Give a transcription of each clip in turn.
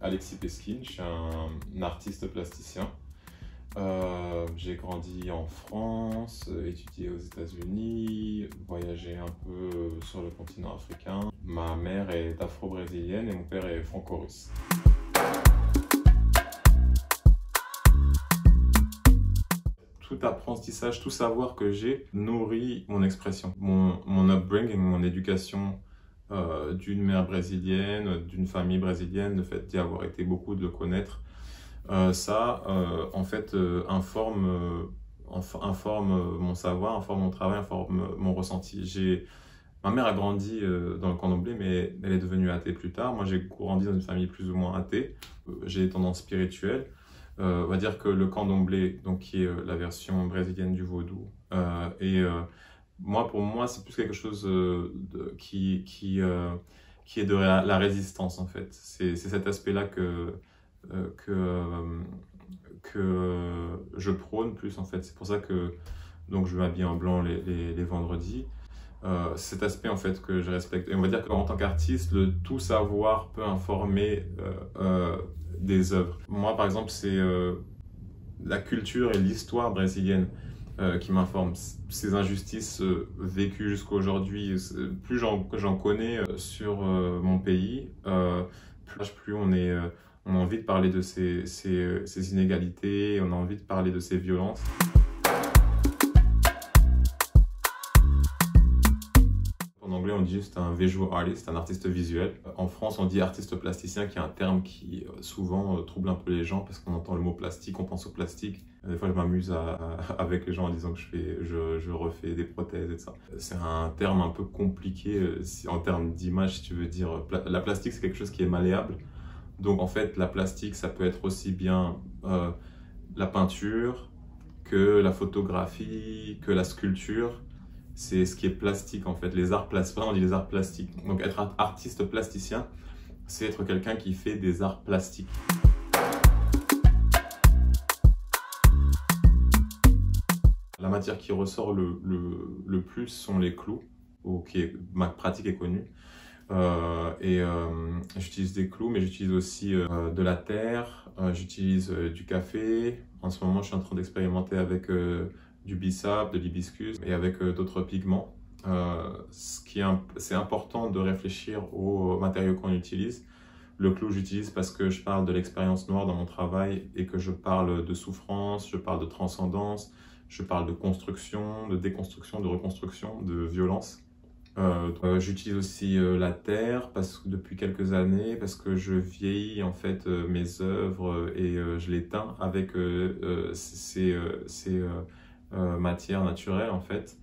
Alexis Peskin, je suis un artiste plasticien. J'ai grandi en France, étudié aux États-Unis, voyagé un peu sur le continent africain. Ma mère est afro-brésilienne et mon père est franco-russe. Tout apprentissage, tout savoir que j'ai nourrit mon expression. Mon upbringing, mon éducation d'une mère brésilienne, d'une famille brésilienne, le fait d'y avoir été beaucoup, de le connaître, en fait informe mon savoir, informe mon travail, informe mon ressenti. Ma mère a grandi dans le candomblé, mais elle est devenue athée plus tard. Moi, j'ai grandi dans une famille plus ou moins athée. J'ai des tendances spirituelles. On va dire que le candomblé, donc, qui est la version brésilienne du vaudou, pour moi, c'est plus quelque chose qui est de la résistance, en fait. C'est cet aspect-là que je prône plus, en fait. C'est pour ça que donc, je m'habille en blanc les vendredis. Cet aspect, en fait, que je respecte. Et on va dire qu'en tant qu'artiste, le tout savoir peut informer des œuvres. Moi, par exemple, c'est la culture et l'histoire brésilienne qui m'informent. Ces injustices vécues jusqu'à aujourd'hui, plus j'en connais sur mon pays, plus on a envie de parler de ces inégalités, on a envie de parler de ces violences. En anglais, on dit juste un visual artist, un artiste visuel. En France, on dit artiste plasticien, qui est un terme qui souvent trouble un peu les gens parce qu'on entend le mot plastique, on pense au plastique. Des fois, je m'amuse avec les gens en disant que je refais des prothèses et tout ça. C'est un terme un peu compliqué en termes d'image, si tu veux dire. La plastique, c'est quelque chose qui est malléable. Donc, en fait, la plastique, ça peut être aussi bien la peinture que la photographie, que la sculpture. C'est ce qui est plastique, en fait. Les arts plastiques, on dit les arts plastiques. Donc, être artiste plasticien, c'est être quelqu'un qui fait des arts plastiques. La matière qui ressort le plus sont les clous, ma pratique est connue. J'utilise des clous, mais j'utilise aussi de la terre, j'utilise du café. En ce moment, je suis en train d'expérimenter avec du bissap, de l'hibiscus et avec d'autres pigments. C'est important de réfléchir aux matériaux qu'on utilise. Le clou, j'utilise parce que je parle de l'expérience noire dans mon travail et que je parle de souffrance, je parle de transcendance, je parle de construction, de déconstruction, de reconstruction, de violence. J'utilise aussi la terre depuis quelques années parce que je vieillis en fait mes œuvres et je les teins avec ces matières naturelles en fait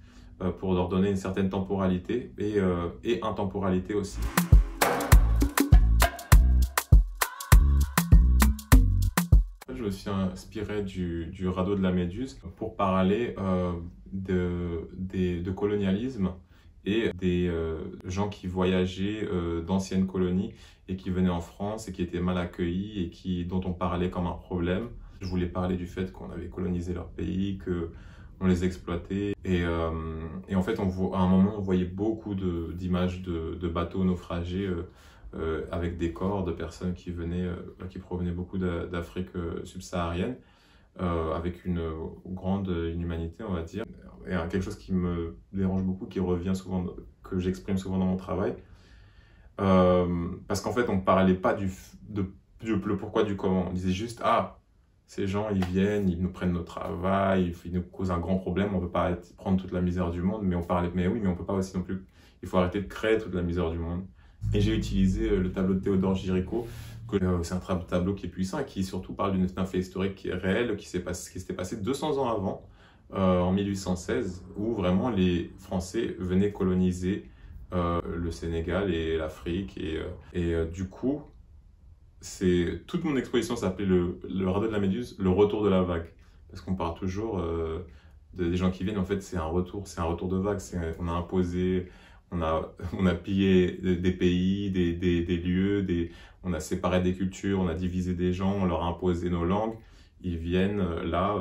pour leur donner une certaine temporalité et intemporalité aussi. Je me suis inspiré du radeau de la Méduse pour parler de colonialisme et des gens qui voyageaient d'anciennes colonies et qui venaient en France et qui étaient mal accueillis et dont on parlait comme un problème. Je voulais parler du fait qu'on avait colonisé leur pays, qu'on les exploitait. Et en fait, à un moment, on voyait beaucoup d'images de bateaux naufragés avec des corps de personnes qui provenaient beaucoup d'Afrique subsaharienne, avec une grande inhumanité, on va dire. Et quelque chose qui me dérange beaucoup, qui revient souvent, que j'exprime souvent dans mon travail. Parce qu'en fait, on ne parlait pas le pourquoi du comment. On disait juste, ah, ces gens, ils viennent, ils nous prennent notre travail, ils nous causent un grand problème, on ne peut pas prendre toute la misère du monde, mais on parlait, mais oui, mais on ne peut pas aussi non plus, il faut arrêter de créer toute la misère du monde. Et j'ai utilisé le tableau de Théodore Géricault, c'est un tableau qui est puissant et qui surtout parle d'un fait historique qui est réel, qui s'était passé 200 ans avant, en 1816, où vraiment les Français venaient coloniser le Sénégal et l'Afrique. Du coup, toute mon exposition s'appelait le radeau de la Méduse, le retour de la vague. Parce qu'on parle toujours des gens qui viennent, en fait, c'est un retour de vague. On a imposé, on a pillé des pays, des lieux, on a séparé des cultures, on a divisé des gens, on leur a imposé nos langues. Ils viennent là,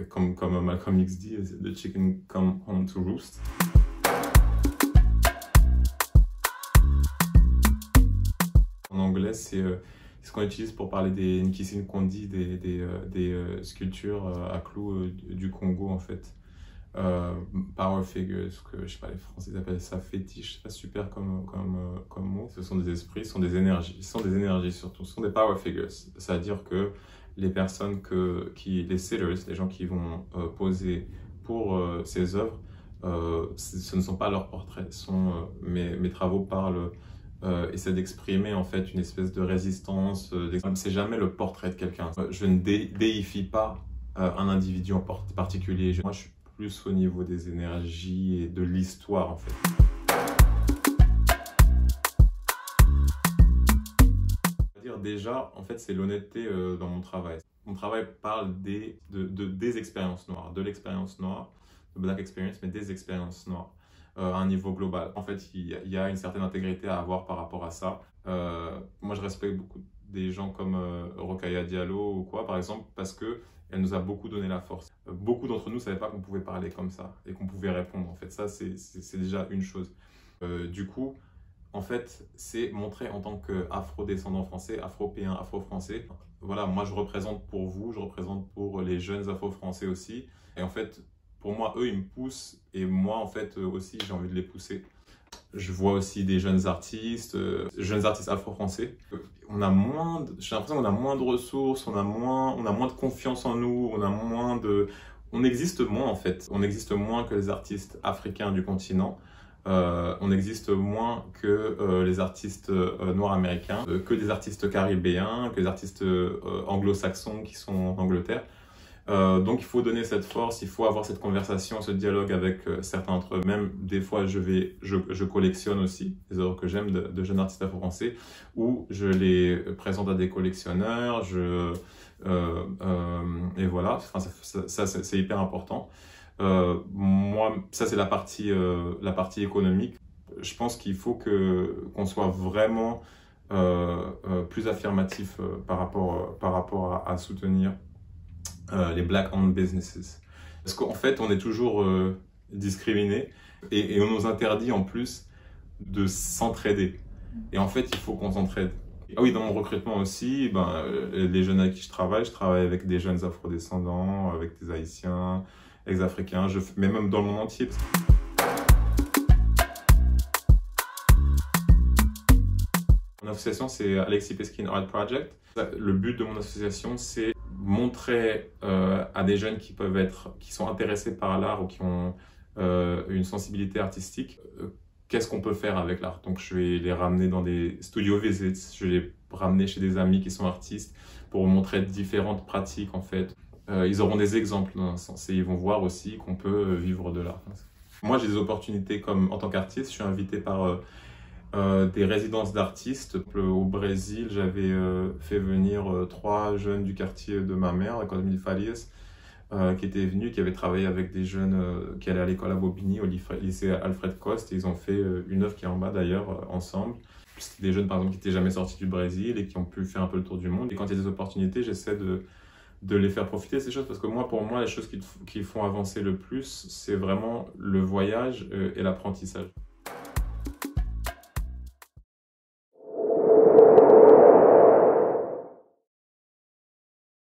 comme Malcolm X dit, « The chicken come home to roost ». En anglais, c'est ce qu'on utilise pour parler des Nkisi Nkondi, des sculptures à clous du Congo en fait. Power figures, que je sais pas, les Français appellent ça fétiche, c'est pas super comme mot. Ce sont des esprits, ce sont des énergies, surtout, ce sont des power figures. C'est-à-dire que les personnes les sitters, les gens qui vont poser pour ces œuvres, ce ne sont pas leurs portraits. Mes travaux parlent, essaient d'exprimer en fait une espèce de résistance. C'est jamais le portrait de quelqu'un. Je ne déifie pas un individu en particulier. Moi, je suis plus au niveau des énergies et de l'histoire en fait. Déjà, en fait, c'est l'honnêteté dans mon travail. Mon travail parle des expériences noires, de l'expérience noire, de Black Experience, mais des expériences noires à un niveau global. En fait, il y a une certaine intégrité à avoir par rapport à ça. Moi, je respecte beaucoup des gens comme Rokhaya Diallo ou quoi, par exemple, parce que elle nous a beaucoup donné la force. Beaucoup d'entre nous ne savaient pas qu'on pouvait parler comme ça et qu'on pouvait répondre. En fait, ça, c'est déjà une chose. Du coup, en fait, c'est montrer en tant qu'afro-descendant français, afro-péen, afro-français. Voilà, moi, je représente pour vous, je représente pour les jeunes afro-français aussi. Et en fait, pour moi, eux, ils me poussent. Et moi, en fait, aussi, j'ai envie de les pousser. Je vois aussi des jeunes artistes afro-français. J'ai l'impression qu'on a moins de ressources, on a moins de confiance en nous, on existe moins en fait. On existe moins que les artistes africains du continent. On existe moins que les artistes noirs américains, que des artistes caribéens, que des artistes anglo-saxons qui sont en Angleterre. Donc il faut donner cette force, il faut avoir cette conversation, ce dialogue avec certains d'entre eux. Même des fois je collectionne aussi des œuvres que j'aime de jeunes artistes afro-français, où je les présente à des collectionneurs, et voilà, enfin, ça c'est hyper important. Moi, ça c'est la partie économique. Je pense qu'il faut qu'on soit vraiment plus affirmatif par rapport à soutenir les Black-owned businesses. Parce qu'en fait, on est toujours discriminé et on nous interdit en plus de s'entraider. Et en fait, il faut qu'on s'entraide. Ah oui, dans mon recrutement aussi, les jeunes avec qui je travaille avec des jeunes afrodescendants, avec des Haïtiens, ex-africains, mais même dans le monde entier. Mon association, c'est Alexis Peskin Art Project. Le but de mon association, c'est montrer à des jeunes qui sont intéressés par l'art ou qui ont une sensibilité artistique, qu'est-ce qu'on peut faire avec l'art. Donc je vais les ramener dans des studio visits, je vais les ramener chez des amis qui sont artistes pour montrer différentes pratiques en fait. Ils auront des exemples dans un sens et ils vont voir aussi qu'on peut vivre de l'art. Moi j'ai des opportunités en tant qu'artiste, je suis invité par des résidences d'artistes. Au Brésil, j'avais fait venir 3 jeunes du quartier de ma mère, l'école Mille Farias, qui étaient venus, qui avaient travaillé avec des jeunes qui allaient à l'école à Bobigny, au lycée Alfred Coste. Et ils ont fait une œuvre qui est en bas d'ailleurs, ensemble. C'était des jeunes par exemple qui n'étaient jamais sortis du Brésil et qui ont pu faire un peu le tour du monde. Et quand il y a des opportunités, j'essaie de les faire profiter de ces choses parce que pour moi, les choses qui font avancer le plus, c'est vraiment le voyage et l'apprentissage.